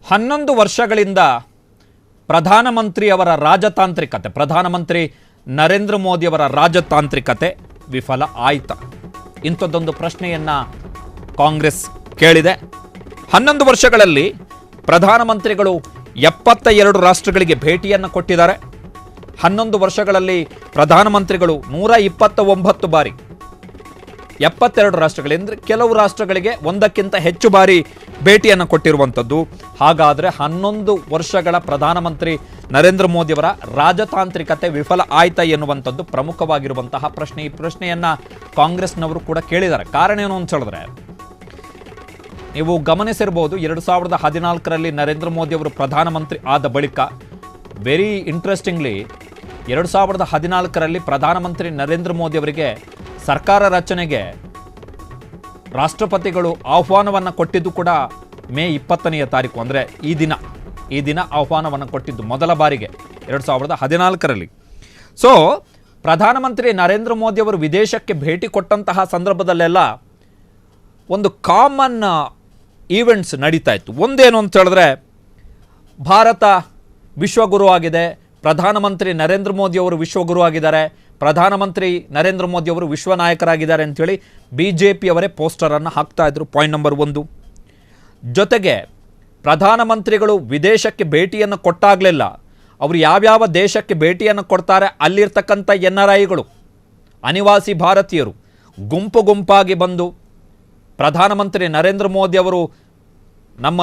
11 ವರ್ಷಗಳಿಂದ ಪ್ರಧಾನಮಂತ್ರಿಯವರ ರಾಜತಾಂತ್ರಿಕತೆ, ಪ್ರಧಾನಮಂತ್ರಿ ನರೇಂದ್ರ ಮೋದಿಯವರ ರಾಜತಾಂತ್ರಿಕತೆ ವಿಫಲ ಆಯಿತಾ? ಇಂಥದ್ದೊಂದು ಪ್ರಶ್ನೆಯನ್ನು ಕಾಂಗ್ರೆಸ್ ಕೇಳಿದೆ. 11 ವರ್ಷಗಳಲ್ಲಿ ಪ್ರಧಾನಮಂತ್ರಿಗಳು 72 ರಾಷ್ಟ್ರಗಳಿಗೆ ಭೇಟಿಯನ್ನು ಕೊಟ್ಟಿದ್ದಾರೆ. 11 ವರ್ಷಗಳಲ್ಲಿ ಪ್ರಧಾನಮಂತ್ರಿಗಳು 129 ಬಾರಿ 72 ರಾಷ್ಟ್ರಗಳಿಂದ ಕೆಲವು ರಾಷ್ಟ್ರಗಳಿಗೆ ಒಂದಕ್ಕಿಂತ ಹೆಚ್ಚು ಬಾರಿ ಭೇಟಿಯನ್ನು ಕೊಟ್ಟಿರುವಂಥದ್ದು. ಹಾಗಾದರೆ 11 ವರ್ಷಗಳ ಪ್ರಧಾನಮಂತ್ರಿ ನರೇಂದ್ರ ಮೋದಿಯವರ ರಾಜತಾಂತ್ರಿಕತೆ ವಿಫಲ ಆಯ್ತಾ ಎನ್ನುವಂಥದ್ದು ಪ್ರಮುಖವಾಗಿರುವಂತಹ ಪ್ರಶ್ನೆ. ಈ ಪ್ರಶ್ನೆಯನ್ನು ಕಾಂಗ್ರೆಸ್ನವರು ಕೂಡ ಕೇಳಿದ್ದಾರೆ. ಕಾರಣ ಏನು ಅಂತ ಹೇಳಿದ್ರೆ, ನೀವು ಗಮನಿಸಿರಬಹುದು, 2014ರಲ್ಲಿ ನರೇಂದ್ರ ಮೋದಿಯವರು ಪ್ರಧಾನಮಂತ್ರಿ ಆದ ಬಳಿಕ ವೆರಿ ಇಂಟ್ರೆಸ್ಟಿಂಗ್ಲಿ 2014ರಲ್ಲಿ ಪ್ರಧಾನಮಂತ್ರಿ ನರೇಂದ್ರ ಮೋದಿಯವರಿಗೆ ಸರ್ಕಾರ ರಚನೆಗೆ ರಾಷ್ಟ್ರಪತಿಗಳು ಆಹ್ವಾನವನ್ನು ಕೊಟ್ಟಿದ್ದು ಕೂಡ ಮೇ 20ನೇ ತಾರೀಕು, ಅಂದರೆ ಈ ದಿನ ಆಹ್ವಾನವನ್ನು ಕೊಟ್ಟಿದ್ದು ಮೊದಲ ಬಾರಿಗೆ 2014ರಲ್ಲಿ. ಸೊ ಪ್ರಧಾನಮಂತ್ರಿ ನರೇಂದ್ರ ಮೋದಿಯವರು ವಿದೇಶಕ್ಕೆ ಭೇಟಿ ಕೊಟ್ಟಂತಹ ಸಂದರ್ಭದಲ್ಲೆಲ್ಲ ಒಂದು ಕಾಮನ್ ಈವೆಂಟ್ಸ್ ನಡೀತಾ ಇತ್ತು. ಒಂದೇನು ಅಂತ ಹೇಳಿದ್ರೆ, ಭಾರತ ವಿಶ್ವಗುರು ಆಗಿದೆ, ಪ್ರಧಾನಮಂತ್ರಿ ನರೇಂದ್ರ ಮೋದಿಯವರು ವಿಶ್ವಗುರು ಆಗಿದ್ದಾರೆ, ಪ್ರಧಾನಮಂತ್ರಿ ನರೇಂದ್ರ ಮೋದಿಯವರು ವಿಶ್ವ ನಾಯಕರಾಗಿದ್ದಾರೆ ಅಂಥೇಳಿ BJPಯವರೇ ಪೋಸ್ಟರನ್ನು ಹಾಕ್ತಾ ಇದ್ರು. Point number 1. ಜೊತೆಗೆ ಪ್ರಧಾನಮಂತ್ರಿಗಳು ವಿದೇಶಕ್ಕೆ ಭೇಟಿಯನ್ನು ಕೊಟ್ಟಾಗಲಿಲ್ಲ, ಅವರು ಯಾವ್ಯಾವ ದೇಶಕ್ಕೆ ಭೇಟಿಯನ್ನು ಕೊಡ್ತಾರೆ ಅಲ್ಲಿರ್ತಕ್ಕಂಥ NRIಗಳು, ಅನಿವಾಸಿ ಭಾರತೀಯರು ಗುಂಪು ಗುಂಪಾಗಿ ಬಂದು ಪ್ರಧಾನಮಂತ್ರಿ ನರೇಂದ್ರ ಮೋದಿಯವರು ನಮ್ಮ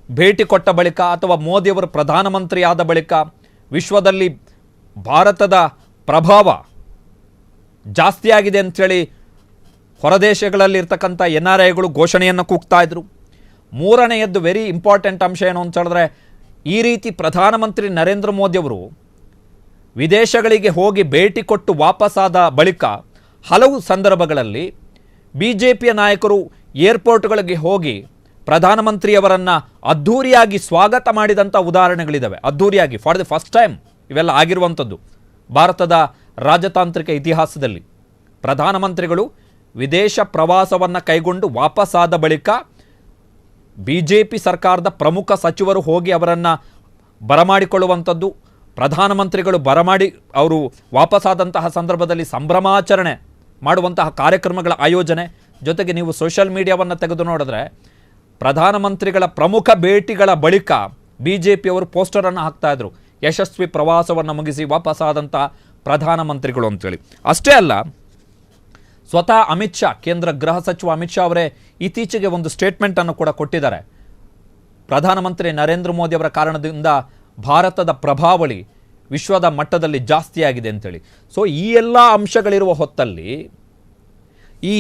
ಭೇಟಿ ಕೊಟ್ಟ ಬಳಿಕ ಅಥವಾ ಮೋದಿಯವರು ಪ್ರಧಾನಮಂತ್ರಿ ಆದ ಬಳಿಕ ವಿಶ್ವದಲ್ಲಿ ಭಾರತದ ಪ್ರಭಾವ ಜಾಸ್ತಿಯಾಗಿದೆ ಅಂಥೇಳಿ ಹೊರದೇಶಗಳಲ್ಲಿರ್ತಕ್ಕಂಥ NRIಗಳು ಘೋಷಣೆಯನ್ನು ಕೂಗ್ತಾ ಇದ್ರು. ಮೂರನೆಯದ್ದು ವೆರಿ ಇಂಪಾರ್ಟೆಂಟ್ ಅಂಶ ಏನು ಅಂತ ಹೇಳಿದ್ರೆ, ಈ ರೀತಿ ಪ್ರಧಾನಮಂತ್ರಿ ನರೇಂದ್ರ ಮೋದಿಯವರು ವಿದೇಶಗಳಿಗೆ ಹೋಗಿ ಭೇಟಿ ಕೊಟ್ಟು ವಾಪಸ್ಸಾದ ಬಳಿಕ ಹಲವು ಸಂದರ್ಭಗಳಲ್ಲಿ BJPಯ ನಾಯಕರು ಏರ್ಪೋರ್ಟ್ಗಳಿಗೆ ಹೋಗಿ ಪ್ರಧಾನಮಂತ್ರಿಯವರನ್ನು ಅದ್ಧೂರಿಯಾಗಿ ಸ್ವಾಗತ ಮಾಡಿದಂಥ ಉದಾಹರಣೆಗಳಿದ್ದಾವೆ. ಅದ್ಧೂರಿಯಾಗಿ ಫಾರ್ ದಿ ಫಸ್ಟ್ ಟೈಮ್ ಇವೆಲ್ಲ ಆಗಿರುವಂಥದ್ದು ಭಾರತದ ರಾಜತಾಂತ್ರಿಕ ಇತಿಹಾಸದಲ್ಲಿ. ಪ್ರಧಾನಮಂತ್ರಿಗಳು ವಿದೇಶ ಪ್ರವಾಸವನ್ನು ಕೈಗೊಂಡು ವಾಪಸ್ಸಾದ ಬಳಿಕ BJP ಸರ್ಕಾರದ ಪ್ರಮುಖ ಸಚಿವರು ಹೋಗಿ ಅವರನ್ನು ಬರಮಾಡಿಕೊಳ್ಳುವಂಥದ್ದು, ಪ್ರಧಾನಮಂತ್ರಿಗಳು ಅವರು ವಾಪಸ್ಸಾದಂತಹ ಸಂದರ್ಭದಲ್ಲಿ ಸಂಭ್ರಮಾಚರಣೆ ಮಾಡುವಂತಹ ಕಾರ್ಯಕ್ರಮಗಳ ಆಯೋಜನೆ. ಜೊತೆಗೆ ನೀವು ಸೋಷಿಯಲ್ ಮೀಡಿಯಾವನ್ನು ತೆಗೆದು ನೋಡಿದ್ರೆ ಪ್ರಧಾನಮಂತ್ರಿಗಳ ಪ್ರಮುಖ ಭೇಟಿಗಳ ಬಳಿಕ BJPಯವರು ಪೋಸ್ಟರನ್ನು ಹಾಕ್ತಾ ಇದ್ರು, ಯಶಸ್ವಿ ಪ್ರವಾಸವನ್ನು ಮುಗಿಸಿ ವಾಪಸ್ಸಾದಂಥ ಪ್ರಧಾನಮಂತ್ರಿಗಳು ಅಂತೇಳಿ. ಅಷ್ಟೇ ಅಲ್ಲ, ಸ್ವತಃ ಅಮಿತ್ ಶಾ, ಕೇಂದ್ರ ಗೃಹ ಸಚಿವ ಅಮಿತ್ ಶಾ ಅವರೇ ಇತ್ತೀಚೆಗೆ ಒಂದು ಸ್ಟೇಟ್ಮೆಂಟನ್ನು ಕೂಡ ಕೊಟ್ಟಿದ್ದಾರೆ. ಪ್ರಧಾನಮಂತ್ರಿ ನರೇಂದ್ರ ಮೋದಿಯವರ ಕಾರಣದಿಂದ ಭಾರತದ ಪ್ರಭಾವಳಿ ವಿಶ್ವದ ಮಟ್ಟದಲ್ಲಿ ಜಾಸ್ತಿಯಾಗಿದೆ ಅಂತೇಳಿ. ಸೊ ಈ ಎಲ್ಲ ಅಂಶಗಳಿರುವ ಹೊತ್ತಲ್ಲಿ ಈ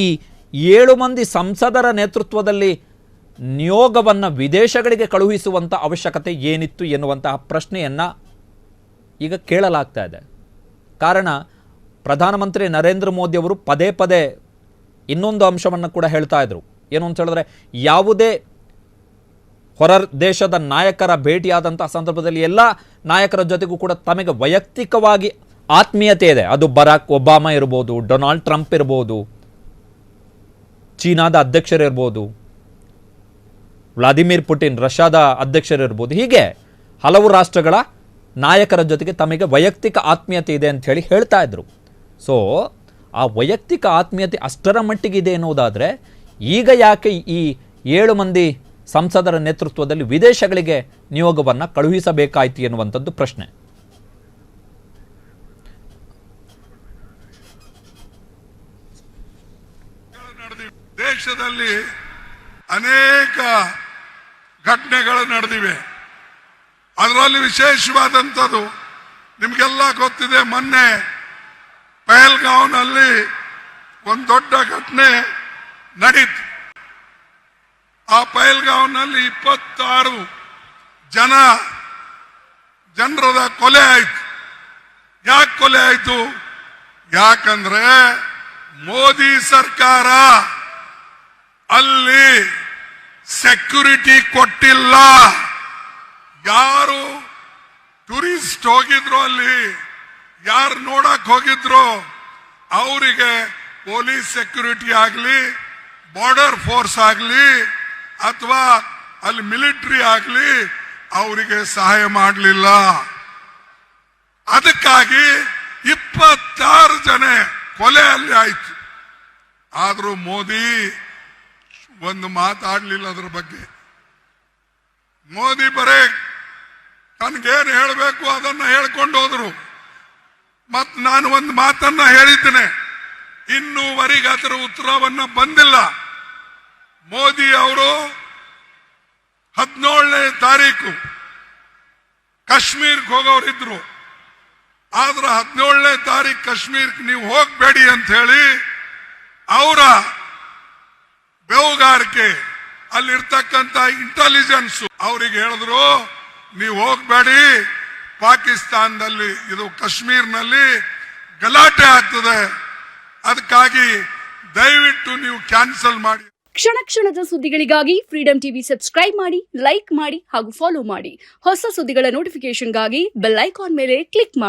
7 ಮಂದಿ ಸಂಸದರ ನೇತೃತ್ವದಲ್ಲಿ ನಿಯೋಗವನ್ನು ವಿದೇಶಗಳಿಗೆ ಕಳುಹಿಸುವಂಥ ಅವಶ್ಯಕತೆ ಏನಿತ್ತು ಎನ್ನುವಂತಹ ಪ್ರಶ್ನೆಯನ್ನು ಈಗ ಕೇಳಲಾಗ್ತಾ ಇದೆ. ಕಾರಣ, ಪ್ರಧಾನಮಂತ್ರಿ ನರೇಂದ್ರ ಮೋದಿಯವರು ಪದೇ ಪದೇ ಇನ್ನೊಂದು ಅಂಶವನ್ನು ಕೂಡ ಹೇಳ್ತಾ ಇದ್ರು. ಏನು ಅಂತ ಹೇಳಿದ್ರೆ, ಯಾವುದೇ ಹೊರ ದೇಶದ ನಾಯಕರ ಭೇಟಿಯಾದಂಥ ಸಂದರ್ಭದಲ್ಲಿ ಎಲ್ಲ ನಾಯಕರ ಜೊತೆಗೂ ಕೂಡ ತಮಗೆ ವೈಯಕ್ತಿಕವಾಗಿ ಆತ್ಮೀಯತೆ ಇದೆ. ಅದು ಬರಾಕ್ ಒಬಾಮಾ ಇರ್ಬೋದು, ಡೊನಾಲ್ಡ್ ಟ್ರಂಪ್ ಇರ್ಬೋದು, ಚೀನಾದ ಅಧ್ಯಕ್ಷರಿರ್ಬೋದು, ವ್ಲಾದಿಮಿರ್ ಪುಟಿನ್ ರಷ್ಯಾದ ಅಧ್ಯಕ್ಷರಿರ್ಬೋದು, ಹೀಗೆ ಹಲವು ರಾಷ್ಟ್ರಗಳ ನಾಯಕರ ಜೊತೆಗೆ ತಮಗೆ ವೈಯಕ್ತಿಕ ಆತ್ಮೀಯತೆ ಇದೆ ಅಂತ ಹೇಳಿ ಹೇಳ್ತಾ ಇದ್ರು. ಸೊ ಆ ವೈಯಕ್ತಿಕ ಆತ್ಮೀಯತೆ ಅಷ್ಟರ ಮಟ್ಟಿಗಿದೆ ಎನ್ನುವುದಾದರೆ ಈಗ ಯಾಕೆ ಈ 7 ಮಂದಿ ಸಂಸದರ ನೇತೃತ್ವದಲ್ಲಿ ವಿದೇಶಗಳಿಗೆ ನಿಯೋಗವನ್ನು ಕಳುಹಿಸಬೇಕಾಯಿತು ಎನ್ನುವಂಥದ್ದು ಪ್ರಶ್ನೆ. ದೇಶದಲ್ಲಿ ಅನೇಕ ಘಟನೆಗಳು ನಡೆದಿವೆ. ಅದರಲ್ಲಿ ವಿಶೇಷವಾದಂಥದ್ದು ನಿಮಗೆಲ್ಲ ಗೊತ್ತಿದೆ, ಮೊನ್ನೆ ಪಹಲ್ಗಾಂವ್ನಲ್ಲಿ ಒಂದು ದೊಡ್ಡ ಘಟನೆ ನಡೀತು. ಆ ಪಹಲ್ಗಾಂವ್ನಲ್ಲಿ 26 ಜನರದ ಕೊಲೆ ಆಯ್ತು. ಯಾಕೆ ಕೊಲೆ ಆಯ್ತು? ಯಾಕಂದ್ರೆ ಮೋದಿ ಸರ್ಕಾರ ಅಲ್ಲಿ ಸೆಕ್ಯೂರಿಟಿ ಕೊಟ್ಟಿಲ್ಲ. ಯಾರು ಟೂರಿಸ್ಟ್ ಹೋಗಿದ್ರು, ಅಲ್ಲಿ ಯಾರು ನೋಡಕ್ ಹೋಗಿದ್ರು, ಅವರಿಗೆ ಪೊಲೀಸ್ ಸೆಕ್ಯೂರಿಟಿ ಆಗಲಿ, ಬಾರ್ಡರ್ ಫೋರ್ಸ್ ಆಗಲಿ ಅಥವಾ ಅಲ್ಲಿ ಮಿಲಿಟರಿ ಆಗ್ಲಿ ಅವರಿಗೆ ಸಹಾಯ ಮಾಡಲಿಲ್ಲ. ಅದಕ್ಕಾಗಿ 26 ಜನ ಕೊಲೆ ಅಲ್ಲಿ ಆಯ್ತು. ಆದ್ರೂ ಮೋದಿ ಒಂದು ಮಾತಾಡ್ಲಿಲ್ಲ ಅದ್ರ ಬಗ್ಗೆ. ಮೋದಿ ಬರೇ ತನ್ಗೇನು ಹೇಳಬೇಕು ಅದನ್ನ ಹೇಳ್ಕೊಂಡು ಹೋದ್ರು. ಮತ್ ನಾನು ಒಂದು ಮಾತನ್ನ ಹೇಳಿದ್ದೇನೆ, ಇನ್ನೂವರೆಗೆ ಅದರ ಉತ್ತರವನ್ನ ಬಂದಿಲ್ಲ. ಮೋದಿ ಅವರು 17ನೇ ತಾರೀಕು ಕಾಶ್ಮೀರ್ಗೆ ಹೋಗೋರಿದ್ರು. ಆದ್ರೆ 17ನೇ ತಾರೀಕು ಕಾಶ್ಮೀರ್ಗೆ ನೀವು ಹೋಗ್ಬೇಡಿ ಅಂತ ಹೇಳಿ ಅವರ ಬೆವುಗಾರಿಕೆ ಅಲ್ಲಿರ್ತಕ್ಕಂಥ ಇಂಟೆಲಿಜೆನ್ಸ್ ಅವರಿಗೆ ಹೇಳಿದ್ರು, ನೀವು ಹೋಗ್ಬೇಡಿ, ಪಾಕಿಸ್ತಾನದಲ್ಲಿ ಇದು ಕಾಶ್ಮೀರ್ನಲ್ಲಿ ಗಲಾಟೆ ಆಗ್ತದೆ, ಅದಕ್ಕಾಗಿ ದಯವಿಟ್ಟು ನೀವು ಕ್ಯಾನ್ಸಲ್ ಮಾಡಿ. ಕ್ಷಣ ಕ್ಷಣದ ಸುದ್ದಿಗಳಿಗಾಗಿ ಫ್ರೀಡಂ ಟಿವಿ ಸಬ್ಸ್ಕ್ರೈಬ್ ಮಾಡಿ, ಲೈಕ್ ಮಾಡಿ ಹಾಗೂ ಫಾಲೋ ಮಾಡಿ. ಹೊಸ ಸುದ್ದಿಗಳ ನೋಟಿಫಿಕೇಶನ್ಗಾಗಿ ಬೆಲ್ ಐಕಾನ್ ಮೇಲೆ ಕ್ಲಿಕ್ ಮಾಡಿ.